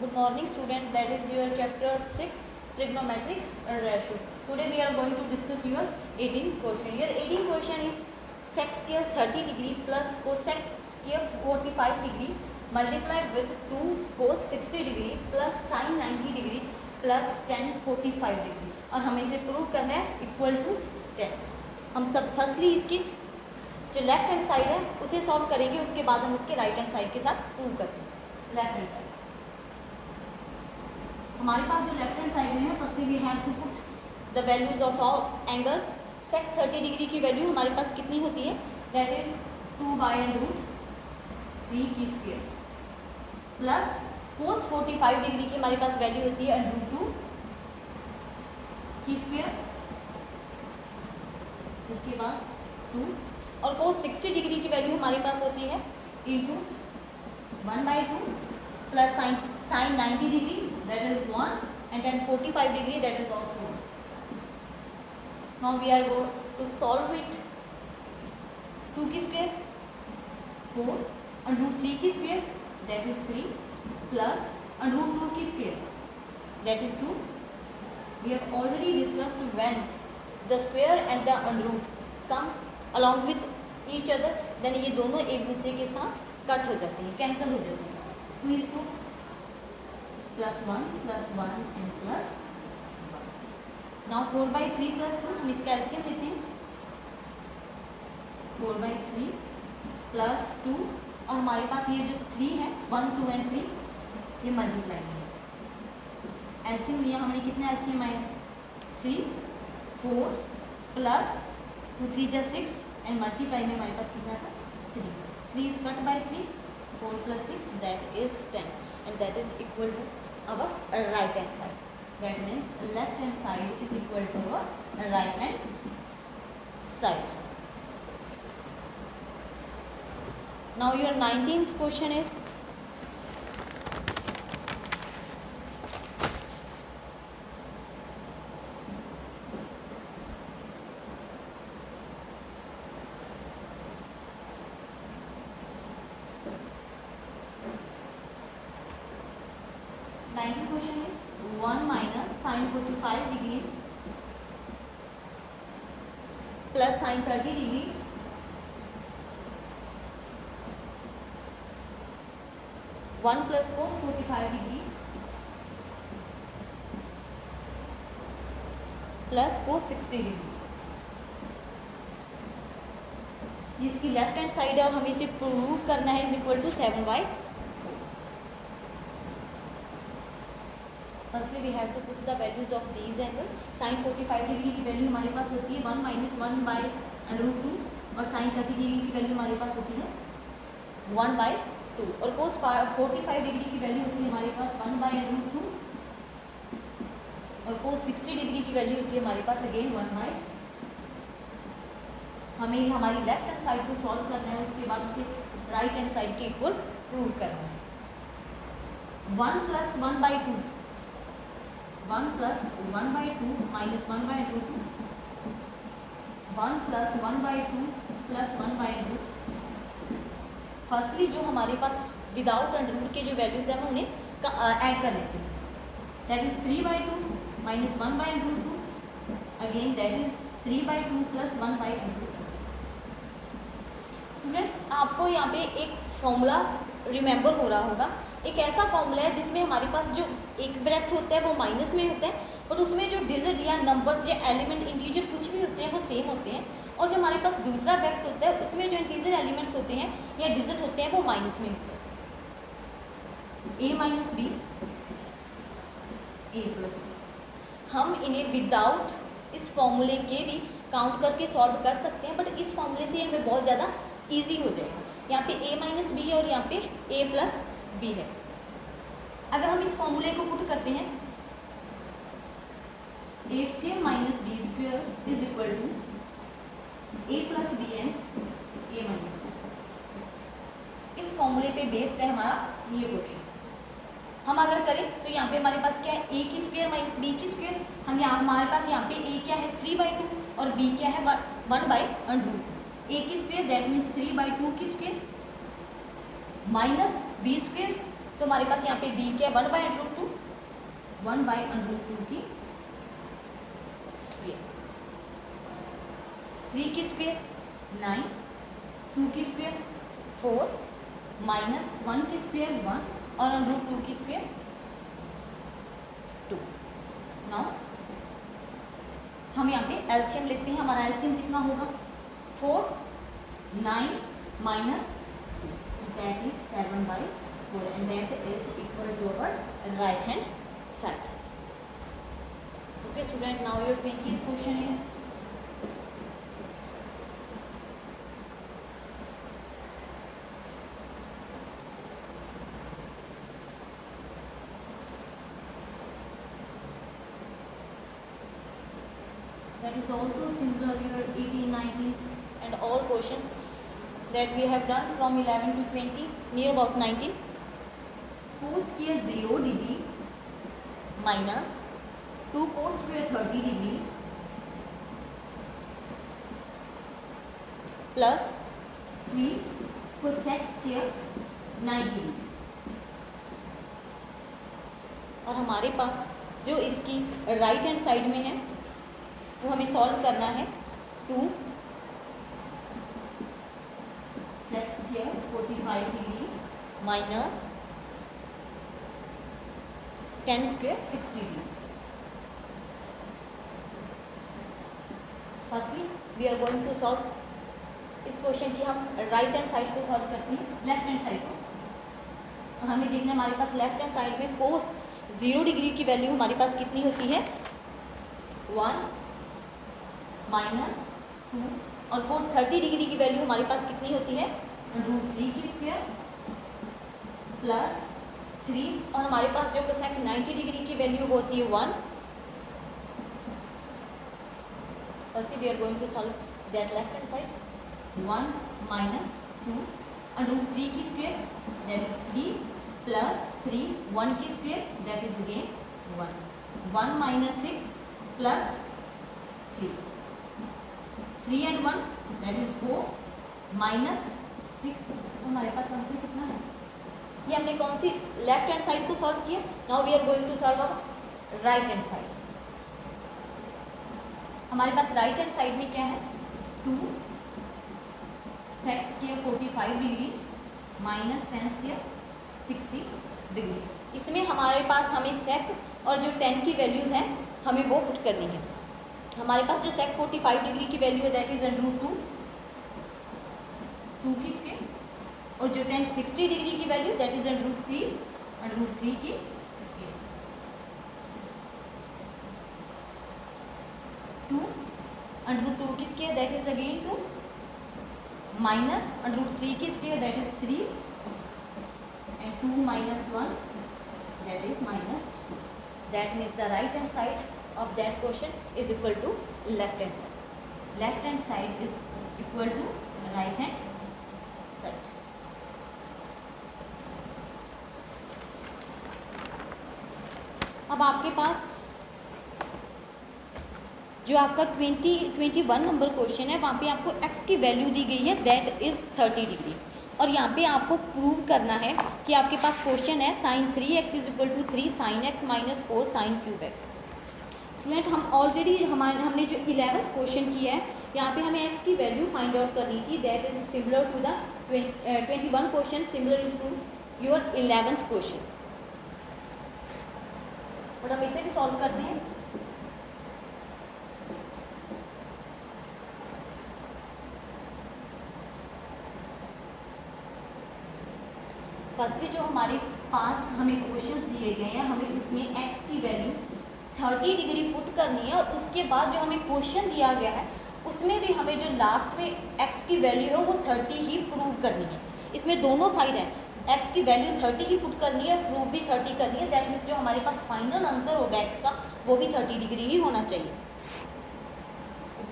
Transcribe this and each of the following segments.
Good morning student, that is your chapter 6 trigonometric ratio. Today we are going to discuss your 18 question. Your 18 question is sec square 30 degree plus cosec square 45 degree multiply with 2 cos 60 degree plus sin 90 degree plus tan 45 degree और हमें इसे prove करना है equal to 10. हम सब firstly इसकी जो left hand side है उसे सॉल्व करेंगे, उसके बाद हम उसके राइट हैंड साइड के साथ प्रूव करते हैं. लेफ्ट हैंड साइड हमारे पास जो लेफ्ट हैंड साइड में है, firstly we have to put the values of all angles. Sec 30 degree की वैल्यू हमारे पास कितनी होती है, दैट इज 2/√3 की स्क्वायर प्लस कोस 45 डिग्री की हमारे पास वैल्यू होती है √2 की स्क्वायर, इसके बाद 2 और कोस 60 डिग्री की वैल्यू हमारे पास होती है into 1/2 plus sign 90 degree that is 1 and tan 45 degree that is also 1. Now we are going to solve it. 2 की square 4 and √3 की square that is 3 plus and √2 की square that is 2. We have already discussed when the square and the under root come along with each other, then ये दोनों एक दूसरे के साथ cut हो जाते हैं, कैंसिल हो जाते हैं. 2 is 2 plus 1 and plus 1. Now 4/3 plus 2 हम इसका एलसीएम लेते हैं. 4/3 plus 2 और हमारे पास ये जो 3 है 1 2 and 3 ये मल्टीप्लाई है. एलसीएम लिया हमने, कितने एलसीएम आए 3 4 प्लस 2 3 जा 6 एंड मल्टीप्लाई में हमारे पास कितना था 3 is cut by 3 4 plus 6 that is 10 and that is equal to our right hand side. That means left hand side is equal to our right hand side. Now your 19th question is question is 1 minus sin 45 degree plus sin 30 degree one plus cos 45 degree plus cos 60 degree. ये इसकी left hand side है और हमें इसे prove करना है is equal to 7/4. Firstly we have to put the values of these angle. Sine 45 degree की value हमारे पास होती है 1 - 1/√2 और साइन 30 डिग्री की वैल्यू हमारे पास होती है 1/2 और कोस 45 डिग्री की वैल्यू होती है हमारे पास 1/√2 और कोस 60 डिग्री की वैल्यू होती है हमारे पास अगेन 1/. हमें हमारी लेफ्ट हैंड साइड को सॉल्व करना है, उसके बाद उसे राइट हैंड साइड के इक्वल प्रूव करना है. 1 + 1/2 1 + 1/2 minus 1/√2 1 + 1/2 plus 1/√2. फर्स्टली जो हमारे पास विदाउट अंडर रूट के जो वैल्यूज हैं हम उन्हें ऐड कर लेते हैं. That is 3/2 minus 1/√2 again that is 3/2 plus 1/√2. Students आपको यहाँ पे एक फॉर्मूला रिमेंबर हो रहा होगा. एक ऐसा फॉर्मूला है जिसमें हमारे पास जो एक ब्रैकेट होता है वो माइनस में होता है और उसमें जो डिजिट या नंबर्स या एलिमेंट इंटीजर कुछ भी होते हैं वो सेम होते हैं, और जो हमारे पास दूसरा ब्रैकेट होता है उसमें जो इंटीजर एलिमेंट्स होते हैं या डिजिट होते हैं वो माइनस में होते हैं. a - b a + b. हम इन्हें विदाउट इस फॉर्मूले के भी काउंट करके सॉल्व कर सकते हैं, बट इस फॉर्मूले से हमें बहुत ज़्यादा ईजी हो जाएगा. यहाँ पे a - b और यहाँ पे a + b है. अगर हम इस फॉर्मूले को पुट करते हैं a² - b² is equal to a + bn a - b. इस फॉर्मूले पे बेस्ड है हमारा ये क्वेश्चन. हम अगर करें तो यहाँ पे हमारे पास क्या है a² - b². हम यहाँ हमारे पास यहाँ पे a क्या है 3/2 और b क्या है 1/√2. a² दैट मीन्स 3/2 की स्क्वायर माइनस b² तो हमारे पास यहाँ पे b क्या है 1/√2, 1/√2 की स्क्वायर, 3 की स्क्वायर 9, 2 की स्क्वायर 4 माइनस 1 की स्क्वायर 1 और √2 की स्क्वायर 2। नाउ हम यहाँ पे एलसीएम लेते हैं। हमारा एलसीएम कितना होगा 4, 9 minus that is 7/4 and that is equal to our right hand side. Okay student, now your 20th question is that is also similar your 18, 19 and all questions that we have done from 11 to 20 near about 19. Cos square 0 degree minus 2 cos square 30 degree plus 3 cosec square 90 degree। और हमारे पास जो इसकी right hand side में है वो हमें solve करना है 2 sec square 45 degree minus 10 square 60 degree. Firstly we are going to solve इस क्वेश्चन की। हम राइट हैंड साइड को सॉल्व करते हैं लेफ्ट हैंड साइड को, और हमें देखना है हमारे पास लेफ्ट हैंड साइड में कोस 0 डिग्री की वैल्यू हमारे पास कितनी होती है 1 माइनस 2 और कोट 30 डिग्री की वैल्यू हमारे पास कितनी होती है √3 की स्क्वायर प्लस 3 और हमारे पास जो कोसेक 90 डिग्री की वैल्यू होती है 1। Firstly we are going to solve that left hand side 1 minus 2 और √3 की स्क्वायर दैट इज 3 प्लस 3 1 की square that is again 1 1 minus 6 plus 3 3 and 1 that is 4 minus 6। हमारे पास आंसर कितना है? ये हमने कौन सी लेफ्ट हैंड साइड को सॉल्व किया। Now we are going to solve our right hand side. हमारे पास राइट हैंड साइड में क्या है 2 sec square 45 degree minus 10 square 60 degree. इसमें हमारे पास हमें सेक और जो 10 की वैल्यूज़ हैं हमें वो पुट करनी है। हमारे पास जो सेक 45 डिग्री की वैल्यू है दैट इज √2 2 की स्क्वायर और जो 10 60 डिग्री की वैल्यू दैट इज √3 की स्क्वायर 2 √2 की square that is again 2 minus √3 की square that is 3 and 2 minus 1 that is minus 2. That means the right hand side of that question is equal to left hand side. Left hand side is equal to right hand side. अब आपके पास जो आपका 21 number question है वहाँ पे आपको x की value दी गई है दैट इज 30 डिग्री और यहाँ पे आपको प्रूव करना है कि आपके पास क्वेश्चन है sin 3x is equal to 3 sin x minus 4 sin cube x। Student हम ऑलरेडी हमने जो 11th क्वेश्चन किया है यहाँ पे हमें x की वैल्यू फाइंड आउट करनी थी that is similar to the 21 question similar is to your 11th question. और हम इसे भी सॉल्व करते हैं। फर्स्टली जो हमारे पास हमें क्वेश्चंस दिए गए हैं हमें उसमें x की वैल्यू 30 डिग्री पुट करनी है और उसके बाद जो हमें क्वेश्चन दिया गया है उसमें भी हमें जो लास्ट में x की वैल्यू है वो 30 ही प्रूव करनी है। इसमें दोनों साइड हैं, x की वैल्यू 30 ही पुट करनी है, प्रूव भी 30 करनी है। दैट मीन्स जो हमारे पास फाइनल आंसर होगा x का वो भी 30 डिग्री ही होना चाहिए।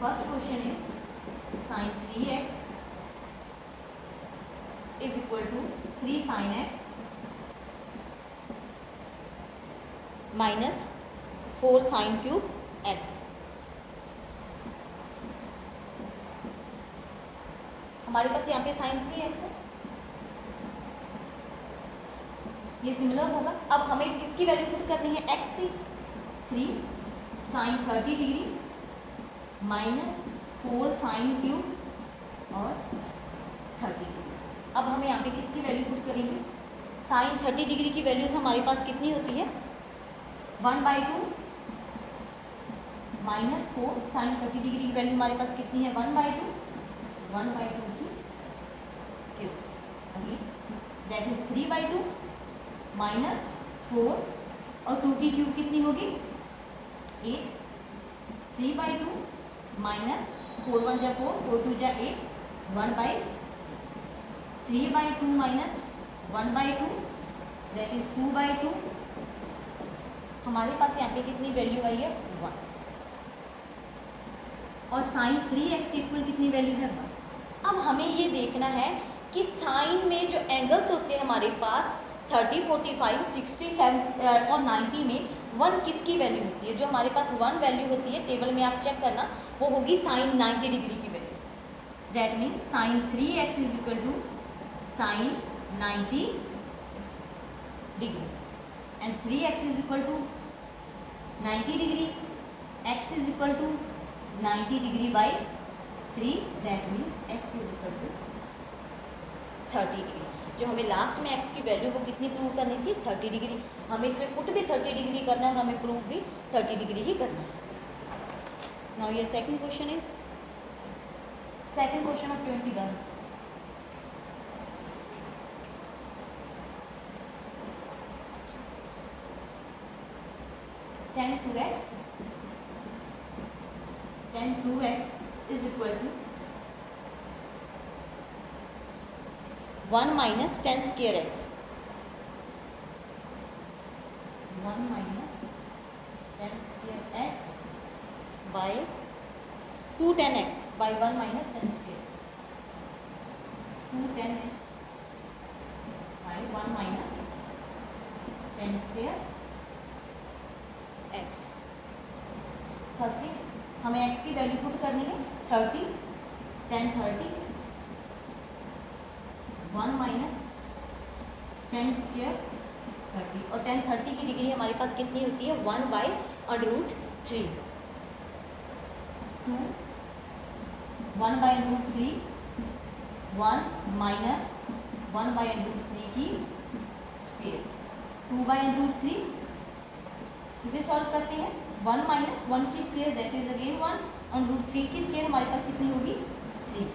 First question is sin 3x is equal to 3 sin x minus 4 sin cube x। हमारे पास यहाँ पे sin 3x है ये सिमिलर होगा। अब हमें किसकी वैल्यू पुट करनी है, एक्स की। 3 sine 30 degree minus 4 sine cube और 30 डिग्री। अब हम यहाँ पे किसकी वैल्यू पुट करेंगे, साइन 30 डिग्री की वैल्यूज हमारे पास कितनी होती है, 1/2 माइनस 4 साइन 30 डिग्री की वैल्यू हमारे पास कितनी है, 1/2 की cube. Again that is 3/2 minus 4 और 2 की क्यूब कितनी होगी, 8। 3/2 माइनस 4 1 जा 4, 4 2 जा 8, 3/2 माइनस 1/2 दैट इज 2/2। हमारे पास यहाँ पे कितनी वैल्यू आई है, 1। और साइन 3x के इक्वल कितनी वैल्यू है, 1। अब हमें ये देखना है कि साइन में जो एंगल्स होते हैं हमारे पास 30, 45, 67 और 90 में 1 किसकी वैल्यू होती है। जो हमारे पास 1 वैल्यू होती है, टेबल में आप चेक करना, वो होगी साइन 90 डिग्री की value. That means sine 3x is equal to sine 90 degree and 3x is equal to 90 degree, x is equal to 90 degree by 3, that means x is equal to 30 degree. जो हमें last में x की value वो कितनी prove करनी थी, 30 degree. हमें इसमें पुट भी 30 डिग्री करना है और हमें प्रूव भी 30 डिग्री ही करना है। Now your second question is, second question of 21। tan 2x is equal to 1 minus tan square x, 1 minus tan square x by 2 tan x by 1 minus tan square x, 2 tan x by 1 minus tan square x। Firstly हमें x की value put करनी है 30, tan 30, 1 minus tan square 30 और tan 30 की degree हमारे पास कितनी होती है, 1/√3, 2 1/√3, 1 माइनस 1/√3 की स्क्वायर, 2/√3। इसे सॉल्व करते हैं, 1 माइनस 1 की स्क्वायर दैट इज अगेन 1 और √3 की स्क्वायर हमारे पास कितनी होगी, 3,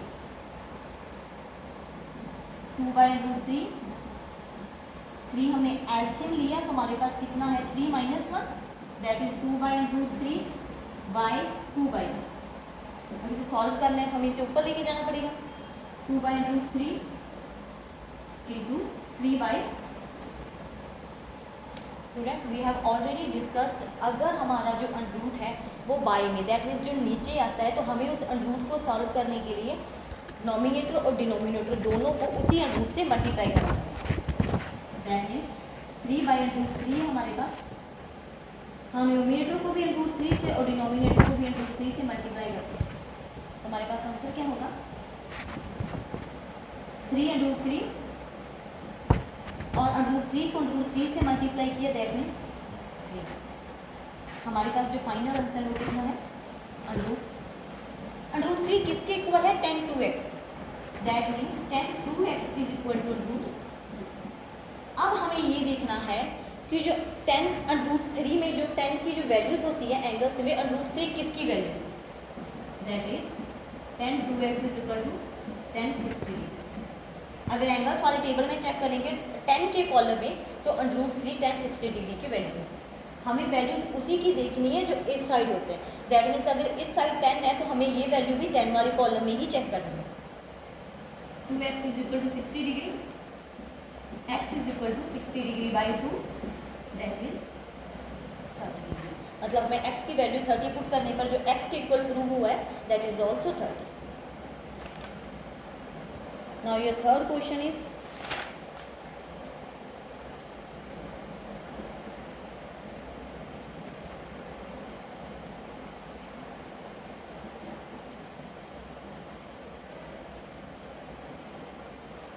2/√3, 3 हमने एलसीएम लिया तो हमारे पास कितना है, 3 माइनस 1 दैट इज 2/√3 बाई 2/2। अब इसे सॉल्व करना है तो हमें इसे ऊपर लेके जाना पड़ेगा, 2/√3 into 3/2। Student we have already discussed, अगर हमारा जो अंडरूट है वो बाई में, दैट मीन्स जो नीचे आता है, तो हमें उस अंडरूट को सॉल्व करने के लिए नॉमिनेटर और डिनोमिनेटर दोनों को उसी अंडरूट से मल्टीप्लाई करना है। दैट मीन्स 3/√3 हमारे पास, हम नॉमिनेटर को भी √3 से और डिनोमिनेटर को भी √3 से मल्टीप्लाई करते हैं, तो हमारे पास आंसर क्या होगा, 3/√3 और √3 को √3 से मल्टीप्लाई किया दैट मीन्स 3। हमारे पास जो फाइनल आंसर वो कितना है, √3 किसके इक्वल है, tan 2x, that means tan 2x is equal to √2। अब हमें ये देखना है कि जो tan √3 में जो tan की जो वैल्यूज होती है एंगल्स में, √3 किसकी वैल्यू, that is tan 2x is equal to tan 60 degree. अगर एंगल्स वाले टेबल में चेक करेंगे 10 के कॉलम में, तो √3 tan 60 डिग्री की वैल्यू है। हमें वैल्यूज उसी की देखनी है जो इस साइड होते हैं, दैट मीन्स अगर इस साइड 10 है तो हमें ये वैल्यू भी 10 वाले कॉलम में ही चेक करनी है। 2x is equal to 60 degree, x is equal to 60 degree by 2 that is 30 degree. मतलब मैं x की वैल्यू 30 पुट करने पर जो x के इक्वल प्रूव हुआ है that is also 30। Now your third question is,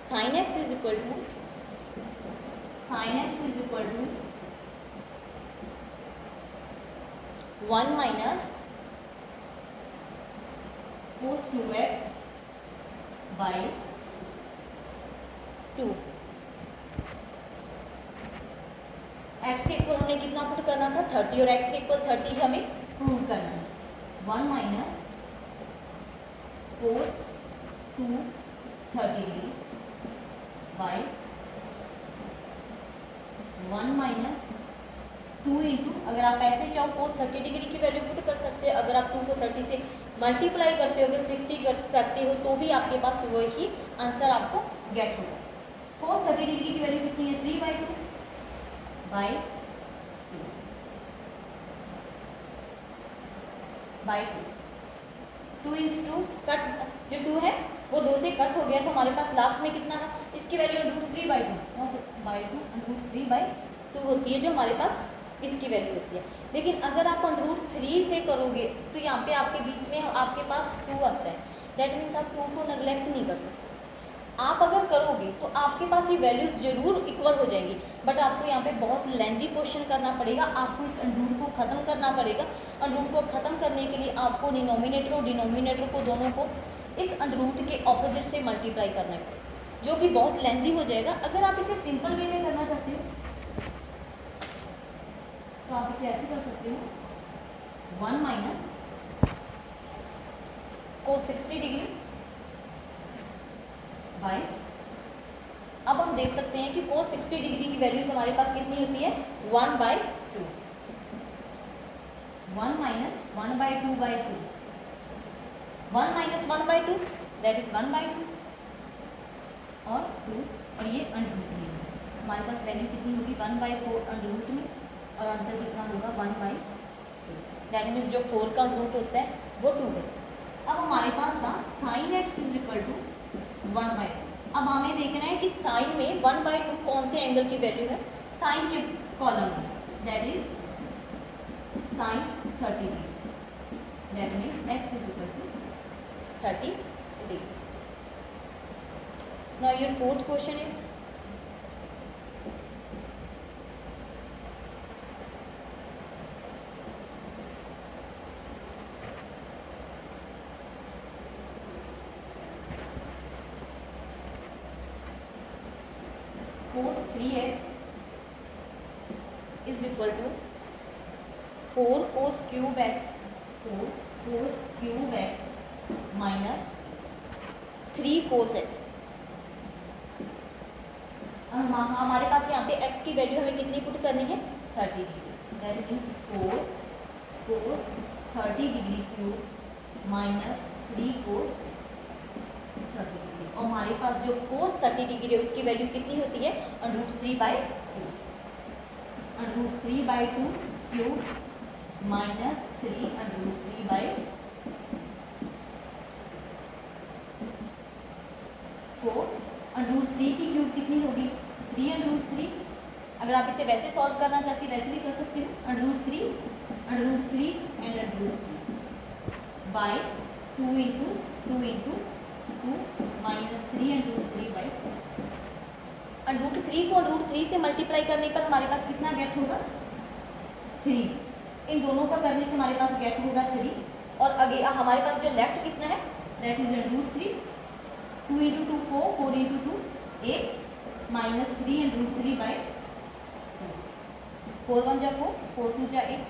sin x is equal to sine x is equal to 1 minus cos 2x by 2। x के इक्वल हमने कितना पुट करना था 30 और x के इक्वल 30 हमें प्रूव करना है। 1 minus cos 2 30 degree by 1 minus 2 into, अगर आप ऐसे चाहो कोस 30 डिग्री की वैल्यू पुट कर सकते हैं। अगर आप 2 को 30 से मल्टीप्लाई करते हो, अगर 60 करते हो तो भी आपके पास वही आंसर आपको गेट होगा। कोस 30 डिग्री की वैल्यू कितनी है 3/2 बाई 2 इज 2 कट, जो 2 है वो 2 से कट हो गया तो हमारे पास लास्ट में कितना है, इसकी वैल्यू √3/2 होती है जो हमारे पास इसकी वैल्यू होती है। लेकिन अगर आप √3 से करोगे तो यहाँ पे आपके बीच में आपके पास 2 आता है, दैट मीन्स आप 2 को नेग्लेक्ट नहीं कर सकते। आप अगर करोगे तो आपके पास ये वैल्यूज जरूर इक्वल हो जाएंगी, बट आपको यहाँ पे बहुत लेंथी क्वेश्चन करना पड़ेगा। आपको इस अंडरूट को ख़त्म करना पड़ेगा। अंडरूट को ख़त्म करने के लिए आपको डिनोमिनेटर और डिनोमिनेटर को दोनों को इस अंडरूट के ऑपोजिट से मल्टीप्लाई करना है, जो कि बहुत लेंथी हो जाएगा। अगर आप इसे सिंपल वे में करना चाहते हो तो आप इसे ऐसे कर सकते हो 1 माइनस कोस 60 डिग्री बाई, अब हम देख सकते हैं कि कोस 60 डिग्री की वैल्यूज हमारे पास कितनी होती है 1/2। 1 माइनस 1/2/2, 1 माइनस 1/2 दैट इज 1/2 और 2, और ये अंडरूट में हमारे पास वैल्यू कितनी होगी 1/4 अंडरूट में, और आंसर कितना होगा 1/2। दैट मीन्स जो 4 का अंडरूट होता है वो 2 है। अब हमारे पास था sine x is equal to 1/2। अब हमें देखना है कि साइन में 1/2 कौन से एंगल की वैल्यू है साइन के कॉलम में, that is sine 30 degree, that means x is equal to 30 degree. Now your fourth question is cos 3x is equal to 4 cos cube x, 4 cos cube x minus 3 cos x। हमारे पास यहाँ पे x की value हमें कितनी put करनी है 30 degree, that means 4 cos 30 degree cube minus 3 cos 30 degree, और हमारे पास जो cos 30 डिग्री है उसकी वैल्यू कितनी होती है √3/2, √3/2 क्यूब माइनस 3 √3/4, √3 की क्यूब कितनी होगी 3 √3। अगर आप इसे वैसे सॉल्व करना चाहते हैं वैसे भी कर सकते हो, √3 एंड √3 बाई 2 इंटू 2 माइनस 3 √3/4। √3 को √3 से मल्टीप्लाई करने पर हमारे पास कितना गेट होगा 3। इन दोनों का करने से हमारे पास गेट होगा 3, और आगे हमारे पास जो लेफ्ट कितना है that is √3, 2 into 2 4, 4 into 2 8 minus 3 √3/4, 4 1 जा 4, 4 2 जा 8,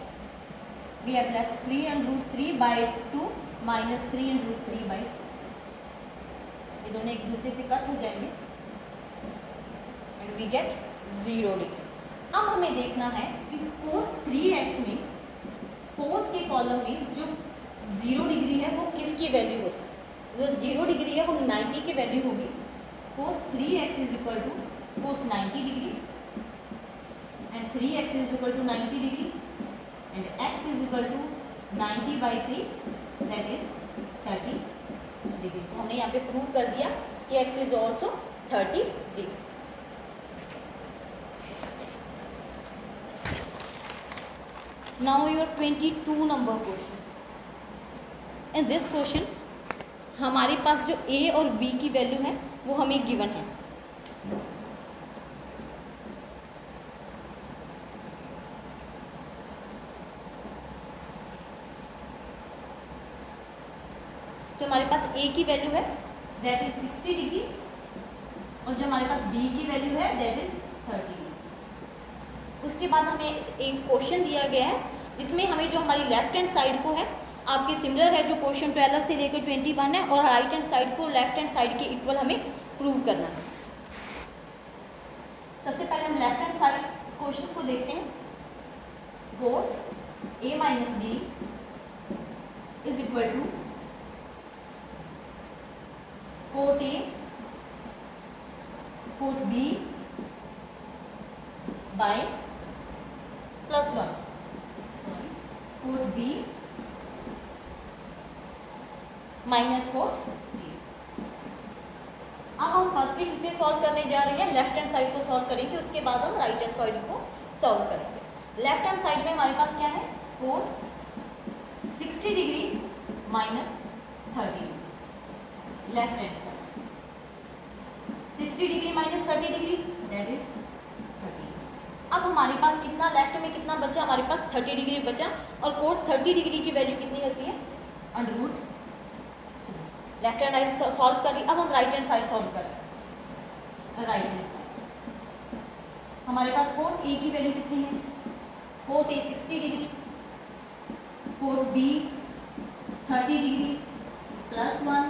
वी हैव लेफ्ट 3 √3/2 माइनस 3 √3/4। ये दोनों एक दूसरे से कट हो जाएंगे एंड वी गेट 0 डिग्री। अब हमें देखना है कि cos 3x में cos के कॉलम में जो 0 डिग्री है वो किसकी वैल्यू होती है, जो 0 डिग्री है वो 90 की वैल्यू होगी। cos 3x is equal to cos 90 degree and 3x is equal to 90 degree and x is equal to 90/3 that is 30 degree. तो हमने यहाँ पे प्रूव कर दिया कि x is also 30 degree. Now your 22 number question. In this question हमारे पास जो a और b की वैल्यू है वो हमें गिवन है। जो हमारे पास A की वैल्यू है दैट इज 60 डिग्री और जो हमारे पास B की वैल्यू है दैट इज 30 डिग्री। उसके बाद हमें एक क्वेश्चन दिया गया है जिसमें हमें जो हमारी लेफ्ट हैंड साइड को है आपके सिमिलर है जो क्वेश्चन 12 से लेकर 21 है और राइट हैंड साइड को लेफ्ट हैंड साइड के इक्वल हमें प्रूव करना है। सबसे पहले हम लेफ्ट हैंड साइड क्वेश्चन को देखते हैं। Both A minus B is equal to cot A cot B by +1 cot B minus cot A। अब हम फर्स्टली किसे सॉल्व करने जा रहे हैं, लेफ्ट हैंड साइड को सॉल्व करेंगे, उसके बाद हम राइट हैंड साइड को सॉल्व करेंगे। लेफ्ट हैंड साइड में हमारे पास क्या है, cot 60 degree minus 30 degree. Left hand side 60 degree minus 30 degree that is 30। अब हमारे पास कितना लेफ्ट में कितना बचा, हमारे पास 30 डिग्री बचा और कोट 30 डिग्री की वैल्यू कितनी होती है, √। लेफ्ट हैंड साइड सॉल्व कर ली। अब हम राइट हैंड साइड सॉल्व कर रहे हैं। राइट हैंड साइड हमारे पास कोट A की वैल्यू कितनी है, cot A 60 degree, cot B 30 degree +1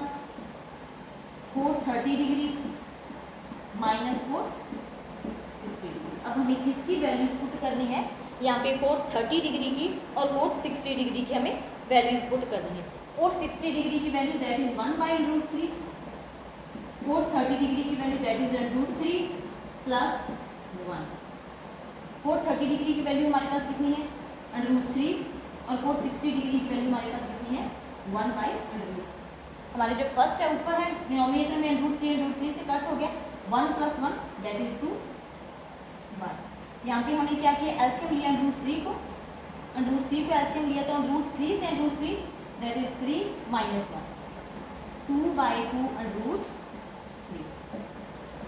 cot 30 degree minus cot 60 degree. अब हमें किसकी वैल्यूज पुट करनी है, यहाँ पे कोट 30 डिग्री की और कोट 60 डिग्री की हमें वैल्यूज पुट करनी है। कोट 60 डिग्री की value that is 1/√3, cot 30 degree की value that is √3 + 1। Cot 30 degree की वैल्यू हमारे पास कितनी है, √3 और कोट 60 डिग्री की वैल्यू हमारे पास कितनी है, 1/√। हमारे जो फर्स्ट है ऊपर है डिनोमिनेटर में √3 से कट हो गया, 1 + 1 दैट इज 2 1। यहाँ पे हमने क्या किया, एलसीएम लिया √3 को, √3 को एलसीएम लिया तो √3 से √3 that is 3 minus 1 2/2 √3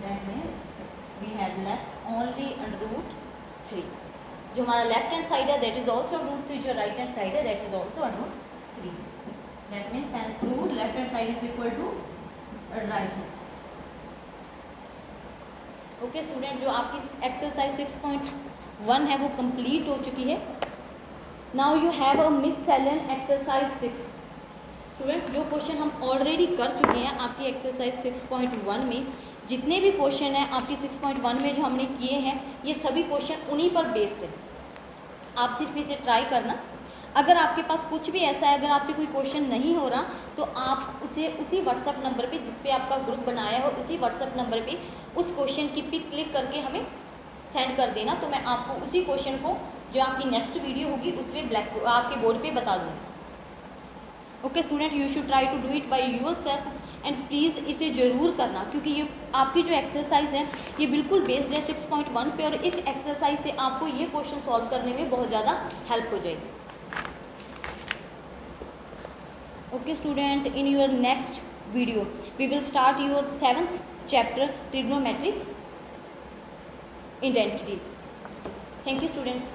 that means we have left only √3। जो हमारा लेफ्ट हैंड साइड है that is also √3, जो राइट हैंड साइड है that is also √3। that means hence proved left hand side is equal to right hand side। Okay student, जो आपकी exercise 6.1 है वो complete हो चुकी है। Now you have a miscellaneous exercise 6। Student, जो क्वेश्चन हम ऑलरेडी कर चुके हैं आपकी एक्सरसाइज 6.1 में, जितने भी क्वेश्चन हैं आपकी 6.1 में जो हमने किए हैं ये सभी क्वेश्चन उन्हीं पर बेस्ड है। आप सिर्फ इसे ट्राई करना। अगर आपके पास कुछ भी ऐसा है, अगर आपसे कोई क्वेश्चन नहीं हो रहा तो आप उसे उसी व्हाट्सएप नंबर पे जिस पे आपका ग्रुप बनाया हो उसी व्हाट्सएप नंबर पे उस क्वेश्चन की पिक क्लिक करके हमें सेंड कर देना, तो मैं आपको उसी क्वेश्चन को जो आपकी नेक्स्ट वीडियो होगी उसमें आपके बोर्ड पे बता दूँगी। Okay student, you should try to do it by yourself and please इसे ज़रूर करना, क्योंकि ये आपकी जो एक्सरसाइज है ये बिल्कुल बेस्ड है 6.1 पे और इस एक्सरसाइज से आपको ये क्वेश्चन सॉल्व करने में बहुत ज़्यादा हेल्प हो जाएगी। Okay student, in your next video we will start your 7th chapter trigonometric identities. Thank you students.